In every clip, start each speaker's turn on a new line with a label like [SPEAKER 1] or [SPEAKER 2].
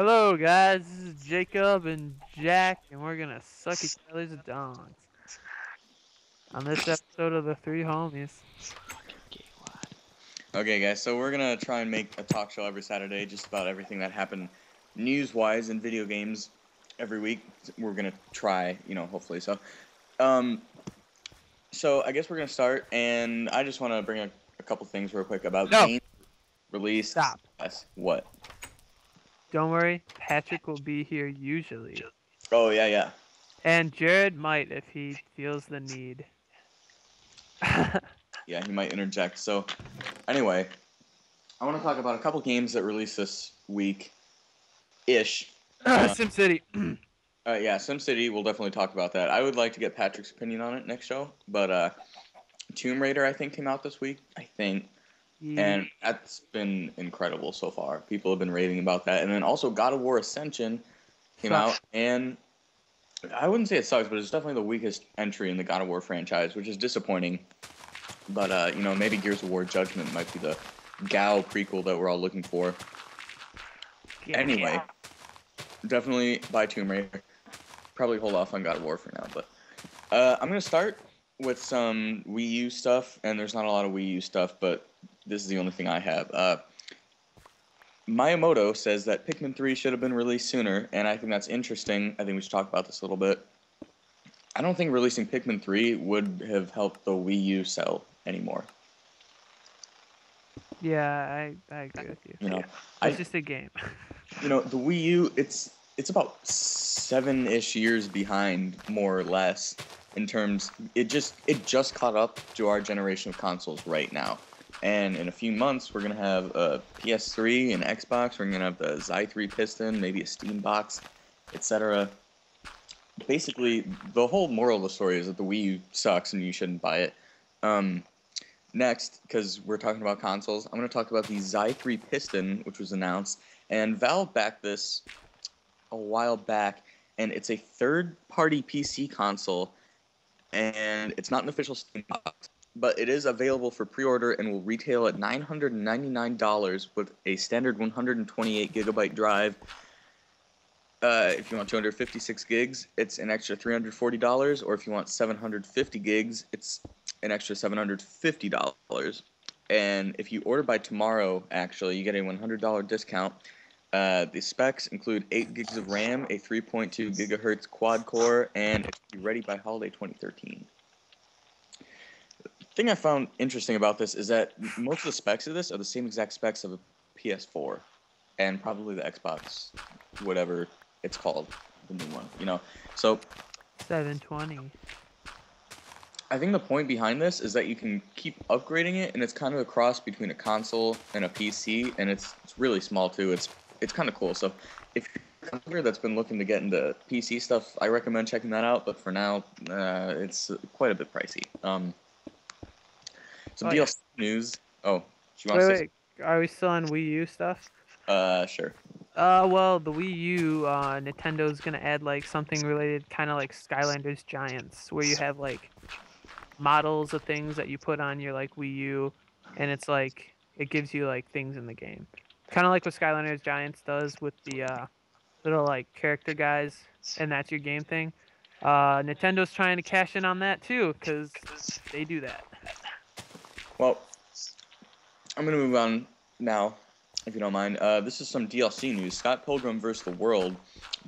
[SPEAKER 1] Hello, guys. This is Jacob and Jack, and we're gonna suck each other's dongs on this episode of the Three Homies.
[SPEAKER 2] Okay, guys, so we're gonna try and make a talk show every Saturday, just about everything that happened news-wise in video games every week. We're gonna try, hopefully. Um, so I guess we're gonna start, and I just want to bring a couple things real quick about
[SPEAKER 1] No,
[SPEAKER 2] games released.
[SPEAKER 1] stop.
[SPEAKER 2] Yes. What?
[SPEAKER 1] Don't worry, Patrick will be here usually,
[SPEAKER 2] Oh yeah.
[SPEAKER 1] and Jared might if he feels the need.
[SPEAKER 2] Yeah, he might interject. So, anyway, I want to talk about a couple games that released this week-ish.
[SPEAKER 1] SimCity.
[SPEAKER 2] Yeah, SimCity. We'll definitely talk about that. I would like to get Patrick's opinion on it next show, but Tomb Raider I think came out this week. I think. And that's been incredible so far. People have been raving about that. And then also God of War Ascension came out, and I wouldn't say it sucks, but it's definitely the weakest entry in the God of War franchise, which is disappointing. But, maybe Gears of War Judgment might be the Gao prequel that we're all looking for.
[SPEAKER 1] Yeah.
[SPEAKER 2] Anyway, definitely buy Tomb Raider. Probably hold off on God of War for now. But I'm going to start with some Wii U stuff, and there's not a lot of Wii U stuff, but this is the only thing I have. Miyamoto says that Pikmin 3 should have been released sooner, and I think that's interesting. I think we should talk about this a little bit. I don't think releasing Pikmin 3 would have helped the Wii U sell anymore.
[SPEAKER 1] Yeah, I agree with you. It's just a game.
[SPEAKER 2] The Wii U, it's about 7-ish years behind, more or less, in terms. It just caught up to our generation of consoles right now. And in a few months, we're going to have a PS3 and Xbox. We're going to have the Xi 3 Piston, maybe a Steam box, etc. Basically, the whole moral of the story is that the Wii U sucks and you shouldn't buy it. Next, because we're talking about consoles, I'm going to talk about the Xi 3 Piston, which was announced. And Valve backed this a while back, and it's a third-party PC console, and it's not an official Steam box. But it is available for pre-order and will retail at $999 with a standard 128 gigabyte drive. If you want 256 gigs, it's an extra $340, or if you want 750 gigs, it's an extra $750. And if you order by tomorrow, actually, you get a $100 discount. The specs include 8 gigs of RAM, a 3.2 gigahertz quad core, and it should be ready by holiday 2013. The thing I found interesting about this is that most of the specs of this are the same exact specs of a PS4 and probably the Xbox, whatever it's called, the new one, So
[SPEAKER 1] 720.
[SPEAKER 2] I think the point behind this is that you can keep upgrading it, and it's kind of a cross between a console and a PC, and it's really small too. It's kind of cool. So if you're a customer that's been looking to get into PC stuff, I recommend checking that out. But for now, it's quite a bit pricey. Some DLC news. Oh, do you want to say?
[SPEAKER 1] Wait. Are we still on Wii U stuff?
[SPEAKER 2] Sure.
[SPEAKER 1] Well, the Wii U, Nintendo's gonna add like something related, kind of like Skylanders Giants, where you have like models of things that you put on your like Wii U, and it's like it gives you like things in the game, kind of like what Skylanders Giants does with the little like character guys, and that's your game thing. Nintendo's trying to cash in on that too, because they do that.
[SPEAKER 2] Well, I'm going to move on now, if you don't mind. This is some DLC news. Scott Pilgrim vs. the World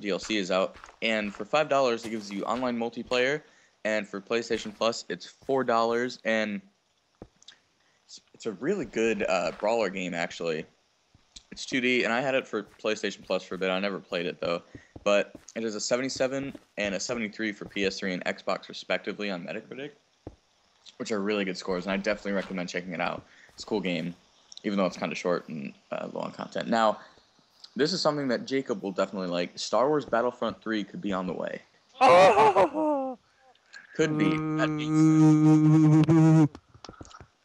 [SPEAKER 2] DLC is out, and for $5, it gives you online multiplayer, and for PlayStation Plus, it's $4, and it's a really good brawler game, actually. It's 2D, and I had it for PlayStation Plus for a bit. I never played it, though. But it is a 77 and a 73 for PS3 and Xbox, respectively, on Metacritic, which are really good scores, and I definitely recommend checking it out. It's a cool game, even though it's kind of short and low on content. Now, this is something that Jacob will definitely like. Star Wars Battlefront 3 could be on the way.
[SPEAKER 1] Oh!
[SPEAKER 2] Could be.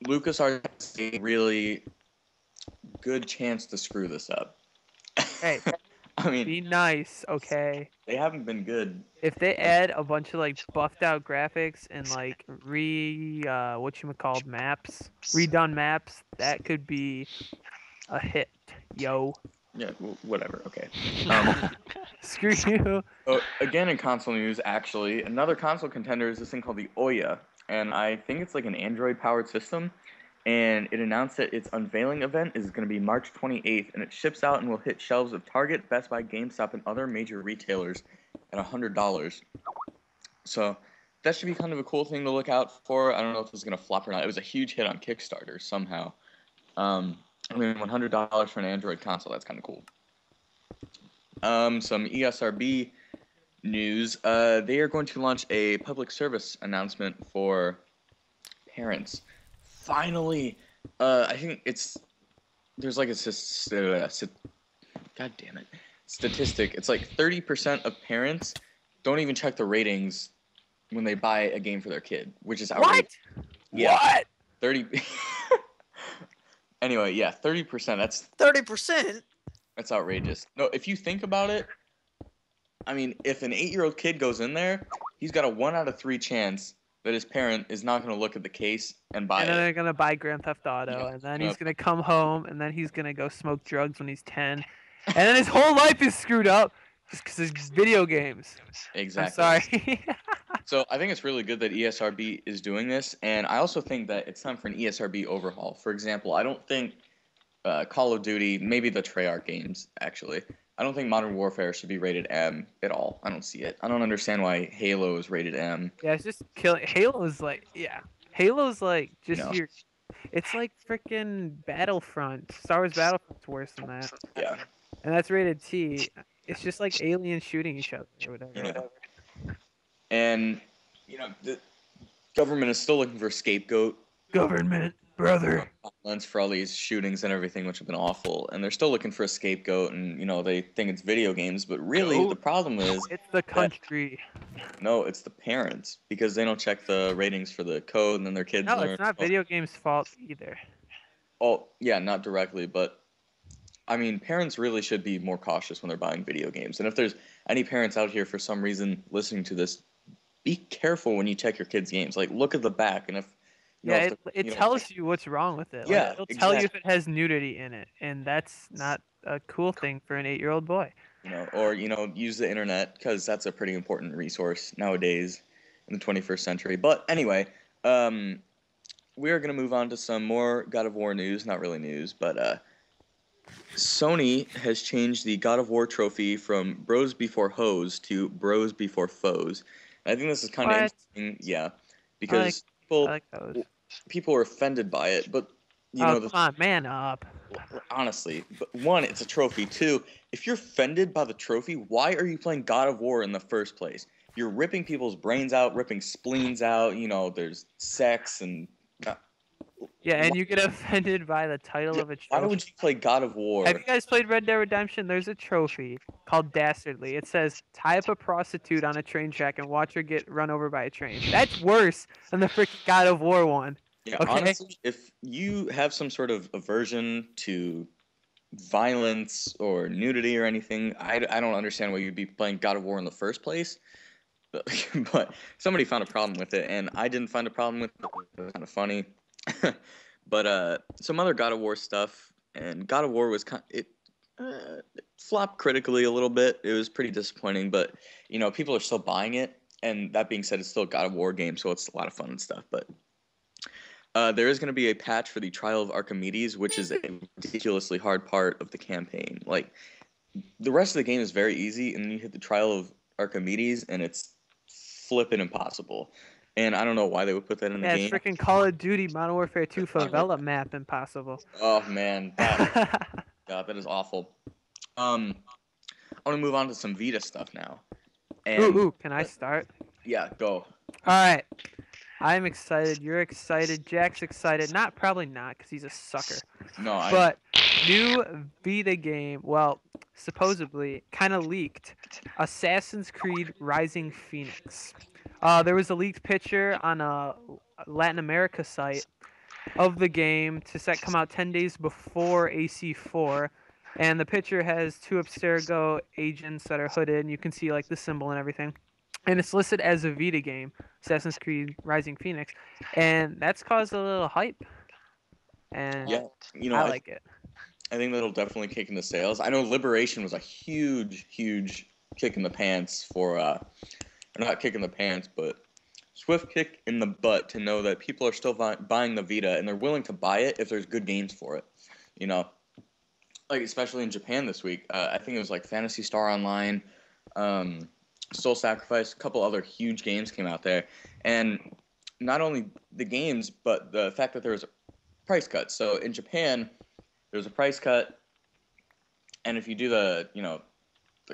[SPEAKER 2] LucasArts has a really good chance to screw this up.
[SPEAKER 1] Hey,
[SPEAKER 2] I mean,
[SPEAKER 1] be nice, okay?
[SPEAKER 2] they haven't been good.
[SPEAKER 1] If they add a bunch of like buffed out graphics and like redone maps, that could be a hit, yo.
[SPEAKER 2] Yeah, whatever. Okay. Um,
[SPEAKER 1] Screw you.
[SPEAKER 2] Again, in console news, actually, another console contender is this thing called the Ouya, and I think it's like an Android-powered system. And it announced that its unveiling event is going to be March 28th, and it ships out and will hit shelves of Target, Best Buy, GameStop, and other major retailers at $100. So that should be kind of a cool thing to look out for. I don't know if it's going to flop or not. It was a huge hit on Kickstarter somehow. I mean, $100 for an Android console, that's kind of cool. Some ESRB news. They are going to launch a public service announcement for parents. Finally, I think there's like God damn it, statistic. It's like 30% of parents don't even check the ratings when they buy a game for their kid, which is outrageous.
[SPEAKER 1] What?
[SPEAKER 2] Yeah,
[SPEAKER 1] What?
[SPEAKER 2] 30. Anyway, yeah, 30%.
[SPEAKER 3] 30%.
[SPEAKER 2] That's outrageous. No, if you think about it, I mean, if an 8-year-old kid goes in there, he's got a 1 out of 3 chance that his parent is not going to look at the case and buy
[SPEAKER 1] And then
[SPEAKER 2] it.
[SPEAKER 1] they're gonna buy Grand Theft Auto,
[SPEAKER 2] Yeah,
[SPEAKER 1] and then
[SPEAKER 2] yeah.
[SPEAKER 1] he's gonna come home, and then he's gonna go smoke drugs when he's 10, and then his whole life is screwed up just because of video games.
[SPEAKER 2] Exactly.
[SPEAKER 1] I'm sorry.
[SPEAKER 2] So I think it's really good that ESRB is doing this, and I also think that it's time for an ESRB overhaul. For example, I don't think Call of Duty, maybe the Treyarch games, actually. I don't think Modern Warfare should be rated M at all. I don't see it. I don't understand why Halo is rated M.
[SPEAKER 1] Yeah, it's just killing. Halo's like, yeah, Halo's like just
[SPEAKER 2] No.
[SPEAKER 1] your. It's like freaking Battlefront. Star Wars Battlefront's worse than that,
[SPEAKER 2] Yeah.
[SPEAKER 1] and that's rated T. It's just like aliens shooting each other or whatever.
[SPEAKER 2] Yeah. And, the government is still looking for a scapegoat.
[SPEAKER 1] Government, brother.
[SPEAKER 2] Violence for all these shootings and everything, which have been awful. And they're still looking for a scapegoat, and, they think it's video games. But really, the problem is...
[SPEAKER 1] It's the country.
[SPEAKER 2] No, it's the parents, because they don't check the ratings for the code, and then their kids
[SPEAKER 1] No,
[SPEAKER 2] learn.
[SPEAKER 1] it's not video games' fault either.
[SPEAKER 2] Oh, yeah, not directly, but... I mean, parents really should be more cautious when they're buying video games. And if there's any parents out here for some reason listening to this, be careful when you check your kids' games. Like, look at the back, and if
[SPEAKER 1] it tells you what's wrong with it.
[SPEAKER 2] Yeah,
[SPEAKER 1] It'll tell you if
[SPEAKER 2] exactly.
[SPEAKER 1] it has nudity in it, and that's not a cool thing for an 8-year-old boy.
[SPEAKER 2] Or use the internet, because that's a pretty important resource nowadays in the 21st century. But anyway, we are going to move on to some more God of War news. Not really news, but Sony has changed the God of War trophy from Bros Before Hoes to Bros Before Foes. And I think this is kind of
[SPEAKER 1] What?
[SPEAKER 2] interesting, yeah, because
[SPEAKER 1] I like those.
[SPEAKER 2] people are offended by it, but
[SPEAKER 1] Come on, man up.
[SPEAKER 2] honestly, but one, it's a trophy. Two, if you're offended by the trophy, why are you playing God of War in the first place? You're ripping people's brains out, ripping spleens out. There's sex and.
[SPEAKER 1] Yeah, and you get offended by the title of a trophy.
[SPEAKER 2] Why would you play God of War?
[SPEAKER 1] Have you guys played Red Dead Redemption? There's a trophy called Dastardly. It says, tie up a prostitute on a train track and watch her get run over by a train. That's worse than the freaking God of War one.
[SPEAKER 2] Yeah,
[SPEAKER 1] Okay.
[SPEAKER 2] honestly, if you have some sort of aversion to violence or nudity or anything, I don't understand why you'd be playing God of War in the first place. But somebody found a problem with it, and I didn't find a problem with it. It was kind of funny. But some other God of War stuff, and God of War was it flopped critically a little bit. It was pretty disappointing, but people are still buying it. And that being said, it's still a God of War game, so it's a lot of fun and stuff. But there is going to be a patch for the Trial of Archimedes, which is a ridiculously hard part of the campaign. Like, the rest of the game is very easy, and then you hit the Trial of Archimedes, and it's flipping impossible. And I don't know why they would put that in the game.
[SPEAKER 1] Yeah, it's freaking Call of Duty Modern Warfare 2 favela map impossible.
[SPEAKER 2] Oh, man. God, that is awful. I want to move on to some Vita stuff now. And,
[SPEAKER 1] Ooh, can I start?
[SPEAKER 2] Yeah, go.
[SPEAKER 1] Alright. I'm excited. You're excited. Jack's excited. Probably not, because he's a sucker.
[SPEAKER 2] No,
[SPEAKER 1] But new Vita game, well, supposedly, kind of leaked. Assassin's Creed Rising Phoenix. There was a leaked picture on a Latin America site of the game to come out 10 days before AC4. And the picture has 2 Abstergo agents that are hooded, and you can see like the symbol and everything. And it's listed as a Vita game, Assassin's Creed Rising Phoenix. And that's caused a little hype. And
[SPEAKER 2] yeah,
[SPEAKER 1] I like it.
[SPEAKER 2] I think that'll definitely kick into sales. I know Liberation was a huge, huge kick in the pants for, not kick in the pants, but swift kick in the butt to know that people are still buying the Vita and they're willing to buy it if there's good games for it. You know, like especially in Japan this week. I think it was like Phantasy Star Online, Soul Sacrifice, a couple other huge games came out there, and not only the games, but the fact that there was a price cut. So in Japan, there's a price cut, and if you do the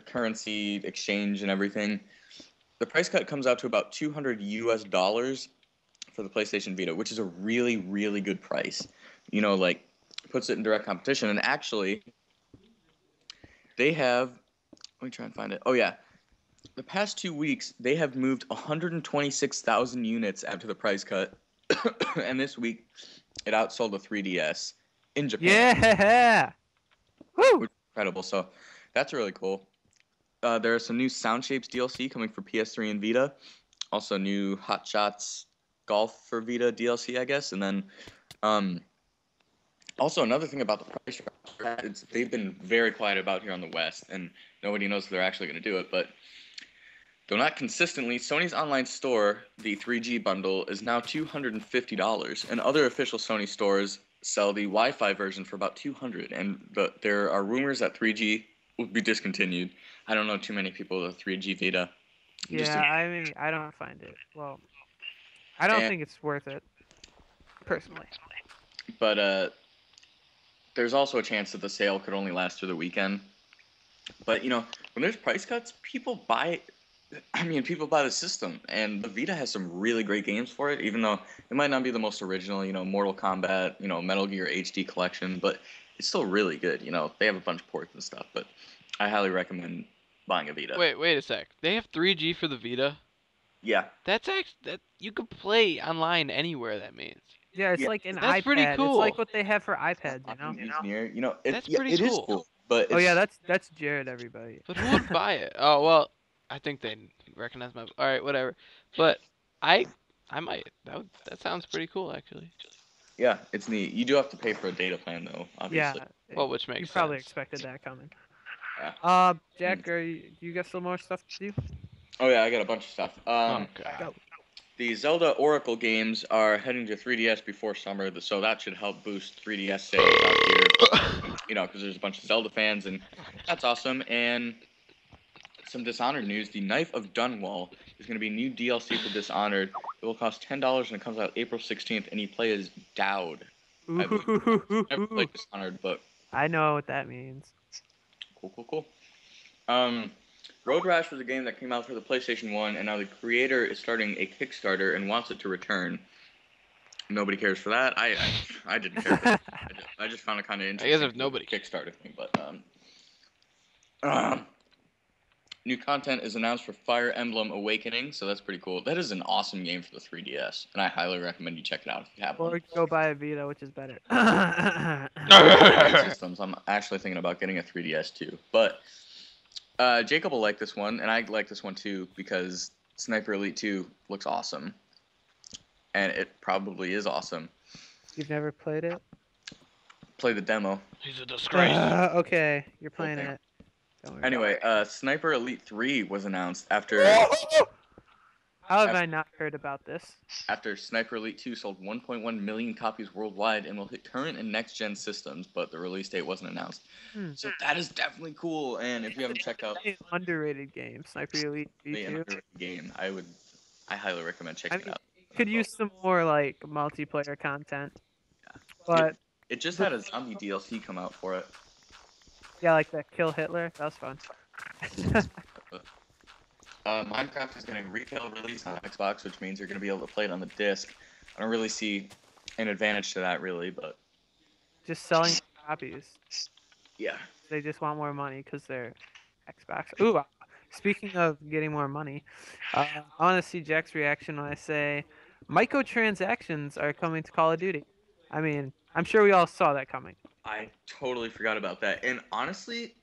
[SPEAKER 2] currency exchange and everything, the price cut comes out to about $200 for the PlayStation Vita, which is a really, really good price. Like puts it in direct competition. And actually, they have. Let me try and find it. Oh yeah, the past 2 weeks they have moved 126,000 units after the price cut, and this week it outsold the 3DS in Japan.
[SPEAKER 1] Yeah. Woo!
[SPEAKER 2] Which is incredible. So that's really cool. There are some new Sound Shapes DLC coming for PS3 and Vita. Also, new Hot Shots Golf for Vita DLC, I guess. And then, also another thing about the price drop, they've been very quiet about here on the West, and nobody knows if they're actually going to do it. But though not consistently, Sony's online store, the 3G bundle, is now $250, and other official Sony stores sell the Wi-Fi version for about $200. And there are rumors that 3G will be discontinued. I don't know too many people with a 3G Vita.
[SPEAKER 1] Yeah, I mean, I don't find it. Well, I don't think it's worth it, personally.
[SPEAKER 2] But there's also a chance that the sale could only last through the weekend. But when there's price cuts, people buy. People buy the system, and the Vita has some really great games for it. Even though it might not be the most original, Mortal Kombat, Metal Gear HD Collection, but it's still really good. They have a bunch of ports and stuff. But I highly recommend buying a Vita.
[SPEAKER 3] Wait a sec. They have 3G for the Vita?
[SPEAKER 2] Yeah.
[SPEAKER 3] That's that you can play online anywhere, that means.
[SPEAKER 1] Yeah, it's like an
[SPEAKER 3] That's
[SPEAKER 1] iPad.
[SPEAKER 3] pretty cool.
[SPEAKER 1] It's like what they have for iPads,
[SPEAKER 3] That's pretty
[SPEAKER 2] cool. Is cool. But
[SPEAKER 1] oh yeah, that's Jared, everybody.
[SPEAKER 3] But who would buy it? Oh well, I think they recognize my. All right, whatever. But I might. That sounds pretty cool, actually.
[SPEAKER 2] Yeah, it's neat. You do have to pay for a data plan, though, obviously.
[SPEAKER 1] Yeah.
[SPEAKER 3] Well, which makes
[SPEAKER 1] you
[SPEAKER 3] sense.
[SPEAKER 1] probably expected that coming.
[SPEAKER 2] Yeah.
[SPEAKER 1] Jack, you got some more stuff to do?
[SPEAKER 2] Oh yeah, I got a bunch of stuff.
[SPEAKER 3] Okay.
[SPEAKER 2] The Zelda Oracle games are heading to 3DS before summer, so that should help boost 3DS sales out here. Because there's a bunch of Zelda fans, and that's awesome. And some Dishonored news: the Knife of Dunwall is going to be new DLC for Dishonored. It will cost $10, and it comes out April 16th. And you play as Dowd. I've never played Dishonored, but
[SPEAKER 1] I know what that means.
[SPEAKER 2] Cool. Road Rash was a game that came out for the PlayStation 1, and now the creator is starting a Kickstarter and wants it to return. Nobody cares for that. I didn't care. For I just found it kind of interesting.
[SPEAKER 3] I guess if nobody
[SPEAKER 2] Kickstarter thing, but new content is announced for Fire Emblem Awakening, so that's pretty cool. That is an awesome game for the 3DS, and I highly recommend you check it out if you have one.
[SPEAKER 1] Or go buy a Vita, which is better.
[SPEAKER 2] Systems. I'm actually thinking about getting a 3DS too, but. Jacob will like this one, and I like this one too, because Sniper Elite 2 looks awesome. And it probably is awesome.
[SPEAKER 1] You've never played it?
[SPEAKER 2] Play the demo.
[SPEAKER 3] He's a disgrace.
[SPEAKER 1] Okay, you're playing it.
[SPEAKER 2] Anyway, Sniper Elite 3 was announced after...
[SPEAKER 1] How have I not heard about this?
[SPEAKER 2] After Sniper Elite 2 sold 1.1 million copies worldwide and will hit current and next-gen systems, but the release date wasn't announced. So that is definitely cool, and if you haven't checked out...
[SPEAKER 1] It's an underrated game, Sniper Elite 2.
[SPEAKER 2] The underrated game. I highly recommend checking it out.
[SPEAKER 1] Could use some more, like, multiplayer content. Yeah. But...
[SPEAKER 2] It just had a zombie DLC come out for it.
[SPEAKER 1] Yeah, like the Kill Hitler. That was fun.
[SPEAKER 2] Minecraft is getting retail release on Xbox, which means you're going to be able to play it on the disc. I don't really see an advantage to that, really, but...
[SPEAKER 1] Just selling copies.
[SPEAKER 2] Yeah.
[SPEAKER 1] They just want more money because they're Xbox. Ooh, speaking of getting more money, I want to see Jack's reaction when I say microtransactions are coming to Call of Duty. I mean, I'm sure we all saw that coming.
[SPEAKER 2] I totally forgot about that. And honestly,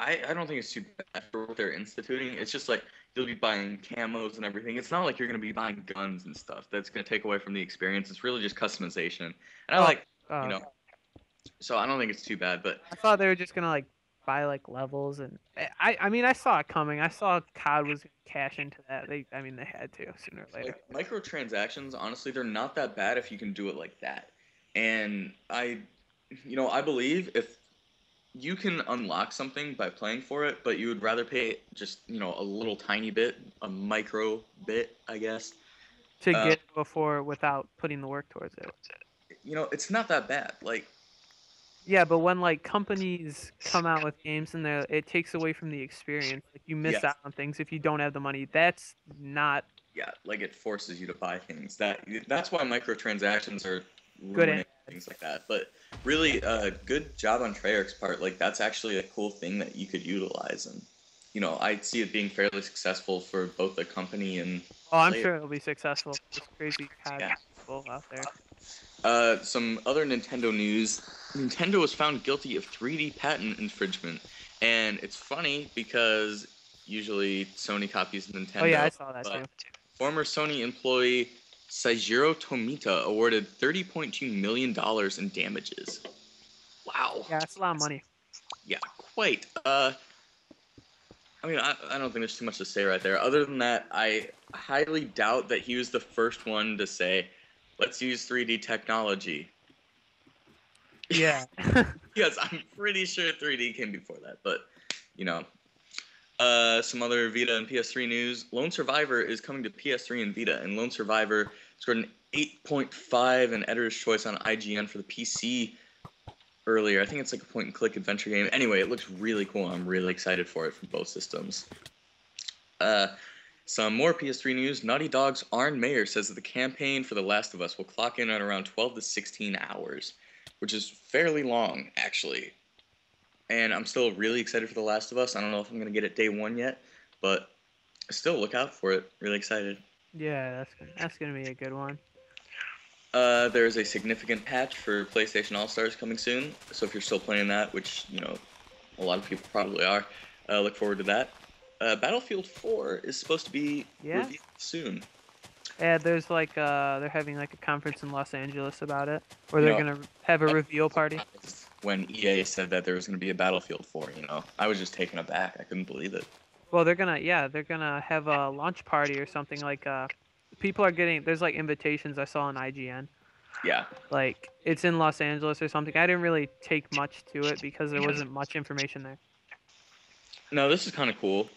[SPEAKER 2] I don't think it's too bad for what they're instituting. It's just like you'll be buying camos and everything. It's not like you're going to be buying guns and stuff. That's going to take away from the experience. It's really just customization. And I like, So I don't think it's too bad, but
[SPEAKER 1] I thought they were just gonna like buy like levels, and I mean I saw it coming. I saw COD was gonna cash into that. I mean they had to sooner or later.
[SPEAKER 2] like microtransactions, honestly, they're not that bad if you can do it like that. And I believe if you can unlock something by playing for it, but you would rather pay just, a little tiny bit, a micro bit, I guess.
[SPEAKER 1] To
[SPEAKER 2] Uh,
[SPEAKER 1] get it before without putting the work towards it.
[SPEAKER 2] it's not that bad. Like,
[SPEAKER 1] Yeah, but when like companies come out with games and it takes away from the experience. Like you miss
[SPEAKER 2] yes,
[SPEAKER 1] out on things if you don't have the money. That's not
[SPEAKER 2] yeah, like it forces you to buy things. That's why microtransactions are
[SPEAKER 1] good and
[SPEAKER 2] ruining
[SPEAKER 1] bad.
[SPEAKER 2] things like that. But really, good job on Treyarch's part. Like that's actually a cool thing that you could utilize, and I see it being fairly successful for both the company and
[SPEAKER 1] Oh, I'm
[SPEAKER 2] players.
[SPEAKER 1] sure it'll be successful. There's crazy COD
[SPEAKER 2] Yeah.
[SPEAKER 1] people out there.
[SPEAKER 2] Some other Nintendo news. Nintendo was found guilty of 3D patent infringement, and it's funny because usually Sony copies
[SPEAKER 1] Oh yeah, I
[SPEAKER 2] Nintendo,
[SPEAKER 1] saw that
[SPEAKER 2] but
[SPEAKER 1] too.
[SPEAKER 2] former Sony employee Seijiro Tomita awarded $30.2 million in damages. Wow.
[SPEAKER 1] Yeah, that's a lot of money.
[SPEAKER 2] Yeah, quite. I mean, I don't think there's too much to say right there. Other than that, I highly doubt that he was the first one to say, let's use 3D technology.
[SPEAKER 1] Yeah.
[SPEAKER 2] Yes, I'm pretty sure 3D came before that, but you know. Some other Vita and PS3 news. Lone Survivor is coming to PS3 and Vita, and Lone Survivor scored an 8.5 in Editor's Choice on IGN for the PC earlier. I think it's like a point-and-click adventure game. Anyway, it looks really cool. I'm really excited for it from both systems. Uh, some more PS3 news. Naughty Dog's Arn Mayer says that the campaign for The Last of Us will clock in at around 12 to 16 hours, which is fairly long, actually. And I'm still really excited for The Last of Us. I don't know if I'm going to get it day one yet, but still look out for it. Really excited.
[SPEAKER 1] Yeah, that's gonna be a good one.
[SPEAKER 2] There's a significant patch for PlayStation All Stars coming soon. So if you're still playing that, which, a lot of people probably are, look forward to that. Battlefield 4 is supposed to be
[SPEAKER 1] Yeah.
[SPEAKER 2] revealed soon.
[SPEAKER 1] Yeah, there's like they're having like a conference in Los Angeles about it, where
[SPEAKER 2] You
[SPEAKER 1] they're
[SPEAKER 2] know,
[SPEAKER 1] gonna have a
[SPEAKER 2] I
[SPEAKER 1] reveal
[SPEAKER 2] was
[SPEAKER 1] party.
[SPEAKER 2] surprised when EA said that there was going to be a Battlefield 4, I was just taken aback. I couldn't believe it.
[SPEAKER 1] Well, they're gonna have a launch party or something like people are getting there's like invitations I saw on IGN.
[SPEAKER 2] Yeah.
[SPEAKER 1] Like it's in Los Angeles or something. I didn't really take much to it because there wasn't much information there.
[SPEAKER 2] No, this is kind of cool.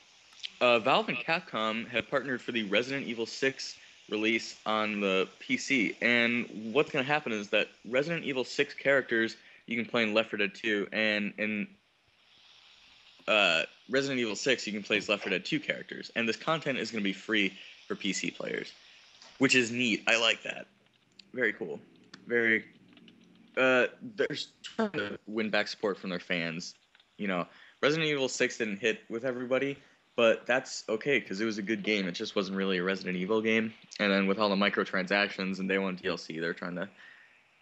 [SPEAKER 2] Valve and Capcom have partnered for the Resident Evil 6 release on the PC, and what's going to happen is that Resident Evil 6 characters you can play in Left 4 Dead 2, and in Resident Evil 6 you can play as Left 4 Dead 2 characters, and this content is going to be free for PC players, which is neat. I like that. Very cool. Very. They're trying to win back support from their fans. You know, Resident Evil 6 didn't hit with everybody, but that's okay because it was a good game. It just wasn't really a Resident Evil game. And then with all the microtransactions and day one DLC, they're trying to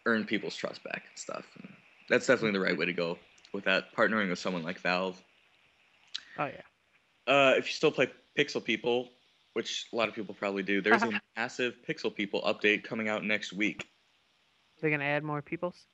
[SPEAKER 2] earn people's trust back and stuff. And that's definitely the right way to go with that, partnering with someone like Valve.
[SPEAKER 1] Oh yeah.
[SPEAKER 2] If you still play Pixel People, which a lot of people probably do, there's a massive Pixel People update coming out next week.
[SPEAKER 1] They're gonna add more peoples.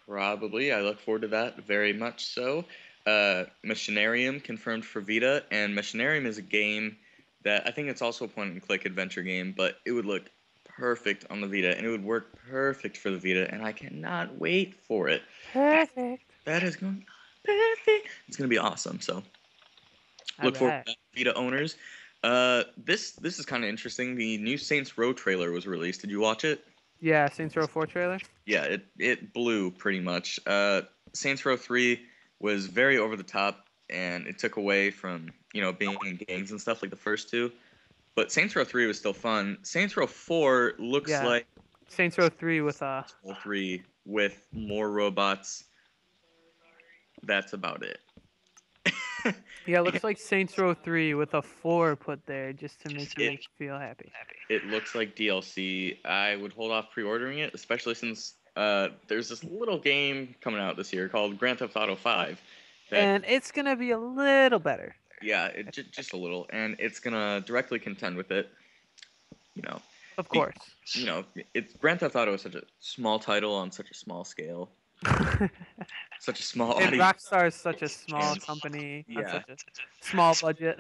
[SPEAKER 2] Probably. I look forward to that very much so. Machinarium confirmed for Vita, and Machinarium is a game that I think it's also a point-and-click adventure game, but it would look perfect on the Vita, and it would work perfect for the Vita, and I cannot wait for it.
[SPEAKER 1] Perfect.
[SPEAKER 2] That is going to be perfect. It's going to be awesome. So
[SPEAKER 1] I
[SPEAKER 2] look forward
[SPEAKER 1] bet.
[SPEAKER 2] to that, Vita owners. This is kind of interesting. The new Saints Row trailer was released. Did you watch it?
[SPEAKER 1] Yeah, Saints Row 4 trailer.
[SPEAKER 2] Yeah, it blew pretty much. Saints Row 3 was very over the top, and it took away from being in gangs and stuff like the first two. But Saints Row 3 was still fun. Saints Row 4 looks
[SPEAKER 1] Yeah,
[SPEAKER 2] like
[SPEAKER 1] Saints Row 3 with
[SPEAKER 2] Row 3 with more robots. That's about it.
[SPEAKER 1] yeah, it looks like Saints Row 3 with a 4 put there just to make you
[SPEAKER 2] It
[SPEAKER 1] feel happy.
[SPEAKER 2] it looks like DLC. I would hold off pre-ordering it, especially since there's this little game coming out this year called Grand Theft Auto 5. That
[SPEAKER 1] And it's gonna be a little better.
[SPEAKER 2] yeah, just a little, and it's gonna directly contend with it. You know,
[SPEAKER 1] Of
[SPEAKER 2] be,
[SPEAKER 1] course.
[SPEAKER 2] it's Grand Theft Auto is such a small title on such a small scale. Such a small
[SPEAKER 1] And
[SPEAKER 2] audience.
[SPEAKER 1] Rockstar is such a small
[SPEAKER 2] And
[SPEAKER 1] company on
[SPEAKER 2] yeah,
[SPEAKER 1] such a small budget.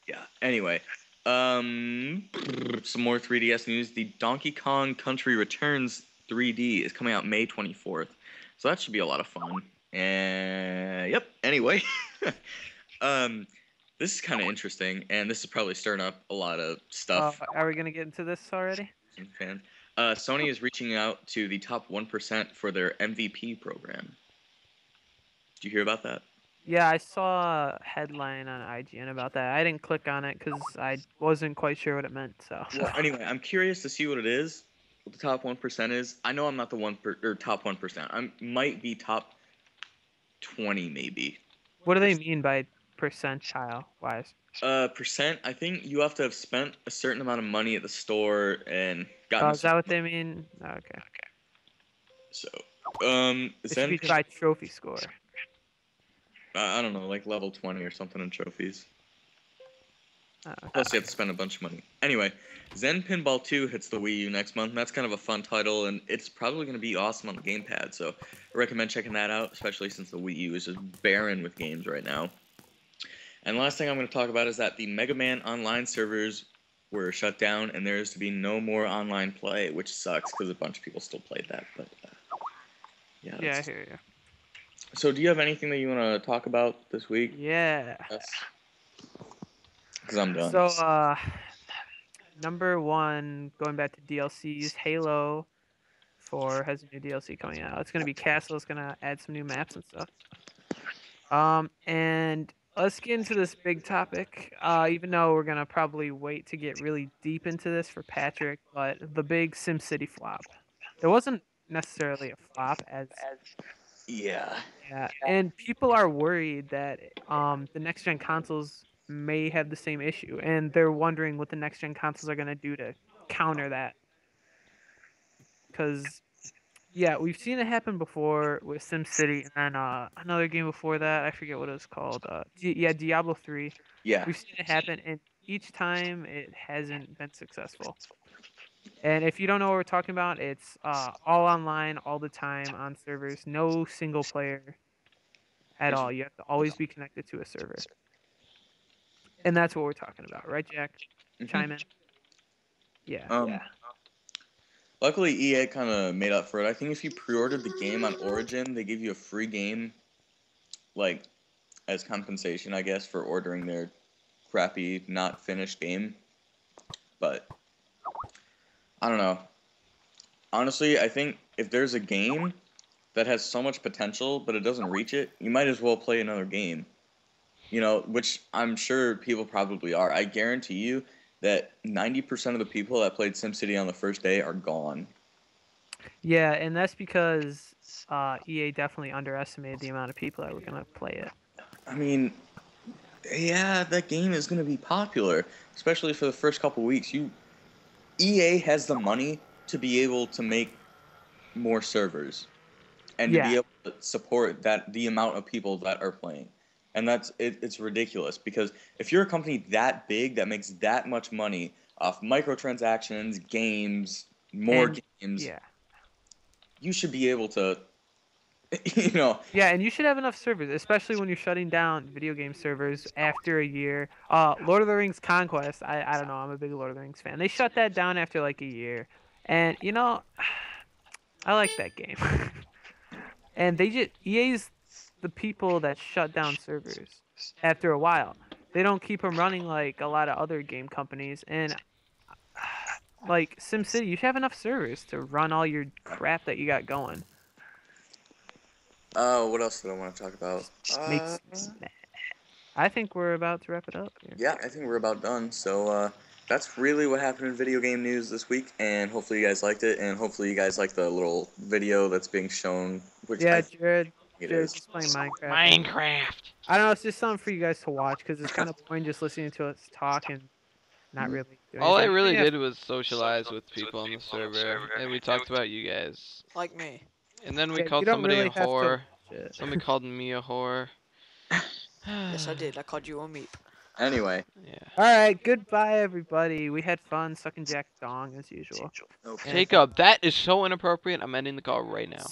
[SPEAKER 2] yeah. Anyway, some more 3DS news. The Donkey Kong Country Returns 3D is coming out May 24th, so that should be a lot of fun. And yep. Anyway, um, this is kind of interesting, and this is probably stirring up a lot of stuff.
[SPEAKER 1] Are we gonna get into this already?
[SPEAKER 2] Fan. Sony is reaching out to the top 1% for their MVP program. Did you hear about that?
[SPEAKER 1] Yeah, I saw a headline on IGN about that. I didn't click on it because I wasn't quite sure what it meant. So.
[SPEAKER 2] Well, anyway, I'm curious to see what it is. What the top 1% is. I know I'm not the top 1%. I might be top 20 maybe.
[SPEAKER 1] What do they mean by percentile wise?
[SPEAKER 2] Percent. I think you have to have spent a certain amount of money at the store and gotten
[SPEAKER 1] Oh,
[SPEAKER 2] a
[SPEAKER 1] is that
[SPEAKER 2] certain.
[SPEAKER 1] what they mean? Oh, okay.
[SPEAKER 2] So,
[SPEAKER 1] It should be
[SPEAKER 2] Zen.
[SPEAKER 1] by trophy score.
[SPEAKER 2] I don't know, like level 20 or something in trophies.
[SPEAKER 1] Okay.
[SPEAKER 2] Plus, you have to spend a bunch of money. Anyway, Zen Pinball 2 hits the Wii U next month. That's kind of a fun title, and it's probably going to be awesome on the gamepad. So, I recommend checking that out, especially since the Wii U is just barren with games right now. And last thing I'm going to talk about is that the Mega Man Online servers were shut down, and there is to be no more online play, which sucks because a bunch of people still played that. But yeah.
[SPEAKER 1] Yeah, I hear you.
[SPEAKER 2] So, do you have anything that you want to talk about this week?
[SPEAKER 1] Yeah.
[SPEAKER 2] Because I'm done.
[SPEAKER 1] So, number one, going back to DLCs, Halo 4 has a new DLC coming out. It's gonna be Castle. It's gonna add some new maps and stuff. And let's get into this big topic. Even though we're gonna probably wait to get really deep into this for Patrick, but the big SimCity flop. It wasn't necessarily a flop as
[SPEAKER 2] Yeah.
[SPEAKER 1] yeah, and people are worried that the next gen consoles may have the same issue, and they're wondering what the next gen consoles are gonna do to counter that. Because yeah, we've seen it happen before with SimCity, and then another game before that, I forget what it was called. Diablo 3.
[SPEAKER 2] Yeah.
[SPEAKER 1] We've seen it happen, and each time it hasn't been successful. And if you don't know what we're talking about, it's all online, all the time on servers, no single player at all. You have to always be connected to a server. And that's what we're talking about, right, Jack? Chime in. Yeah.
[SPEAKER 2] Luckily, EA kind of made up for it. I think if you pre-ordered the game on Origin, they give you a free game, like, as compensation, I guess, for ordering their crappy, not finished game. But, I don't know. Honestly, I think if there's a game that has so much potential, but it doesn't reach it, you might as well play another game. You know, which I'm sure people probably are. I guarantee you that 90% of the people that played SimCity on the first day are gone.
[SPEAKER 1] Yeah, and that's because EA definitely underestimated the amount of people that were going to play it.
[SPEAKER 2] I mean, yeah, that game is going to be popular, especially for the first couple weeks. EA has the money to be able to make more servers and to be able to support the amount of people that are playing. And it's ridiculous because if you're a company that big that makes that much money off microtransactions, games, more games, you should be able to, you know.
[SPEAKER 1] Yeah, and you should have enough servers, especially when you're shutting down video game servers after a year. Lord of the Rings Conquest, I don't know, I'm a big Lord of the Rings fan. They shut that down after like a year. And, you know, I like that game. And EA's the people that shut down servers after a while. They don't keep them running like a lot of other game companies. And like SimCity, you should have enough servers to run all your crap that you got going.
[SPEAKER 2] What else did I want to talk about?
[SPEAKER 1] I think we're about to wrap it up here.
[SPEAKER 2] Yeah, I think we're about done. So that's really what happened in video game news this week, and hopefully you guys liked it, and hopefully you guys liked the little video that's being shown. Which
[SPEAKER 1] Jared's just playing Minecraft. I don't know, it's just something for you guys to watch because it's kind of boring just listening to us talk and not really doing
[SPEAKER 3] All I
[SPEAKER 1] anything.
[SPEAKER 3] really did was socialize with people on the server, and we talked about you guys.
[SPEAKER 4] Like me.
[SPEAKER 3] And then we called somebody a whore. Somebody called me a whore.
[SPEAKER 4] Yes, I did. I called you a meep.
[SPEAKER 2] Anyway.
[SPEAKER 3] Yeah.
[SPEAKER 1] Alright, goodbye everybody. We had fun sucking Jack's dong as usual.
[SPEAKER 2] Okay.
[SPEAKER 3] Jacob, that is so inappropriate. I'm ending the call right now.